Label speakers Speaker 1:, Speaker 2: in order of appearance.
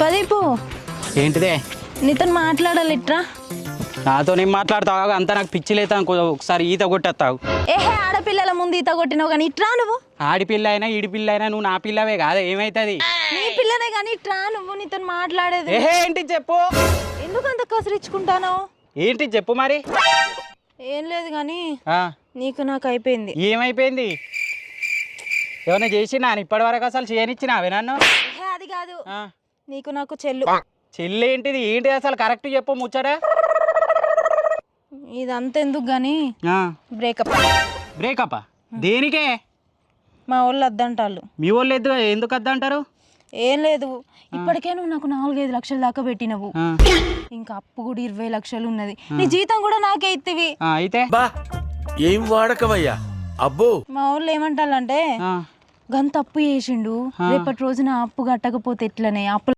Speaker 1: ప్రదీపు
Speaker 2: ఏంటిదే
Speaker 1: నీతో మాట్లాడాలి ఇట్రా.
Speaker 2: నాతో నేను మాట్లాడతావు అంతా నాకు పిచ్చి లేదా ఒకసారి ఈత కొట్టేస్తావు.
Speaker 1: ఏహే ఆడపిల్లల ముందు ఈత కొట్టినావు కానీ ఇట్రా నువ్వు.
Speaker 2: ఆడిపిల్ల అయినా ఈడిపిల్ల అయినా నువ్వు నా పిల్లవే కాదా ఏమైతుంది?
Speaker 1: నీ పిల్లనే కానీ ఇట్రా నువ్వు. నీతో మాట్లాడేది
Speaker 2: ఏహే ఏంటి చెప్పు.
Speaker 1: ఎందుకు అంత కసిరించుకుంటాను?
Speaker 2: ఏంటి చెప్పు మరి.
Speaker 1: ఏం లేదు కానీ
Speaker 2: ఆ,
Speaker 1: నీకు నాకు అయిపోయింది.
Speaker 2: ఏమైపోయింది? ఏమైనా చేసినా ఇప్పటి వరకు అసలు చేయనిచ్చినావే నన్ను?
Speaker 1: ఏహే అది కాదు,
Speaker 2: ఆ,
Speaker 1: నీకు నాకు చెల్లు.
Speaker 2: చెల్లి ఏంటిది? ఏంటి అసలు కరెక్ట్ చెప్పు ముచ్చడా.
Speaker 1: ఇదంతా ఎందుకు కానీ బ్రేకప్.
Speaker 2: బ్రేకప్ దేనికే?
Speaker 1: మా వాళ్ళు వద్దంటాళ్ళు.
Speaker 2: మీ వాళ్ళు ఎందుకు వద్దంటారు?
Speaker 1: ఏం లేదు, ఇప్పటికే నువ్వు నాకు 4-5 లక్షల దాకా పెట్టినవు.
Speaker 2: ఆ,
Speaker 1: ఇంకా అప్పు కూడా 20 లక్షలు ఉన్నది. నీ జీతం కూడా నాకే ఇత్తివి.
Speaker 2: అయితే
Speaker 3: బా ఏం వాడకవయ్యా అబ్బో.
Speaker 1: మా వాళ్ళు ఏమంటారంటే
Speaker 2: ఆ,
Speaker 1: గంత అప్పు చేసిండు, రేపటి రోజున అప్పు కట్టకపోతే ఎట్లనే అప్పు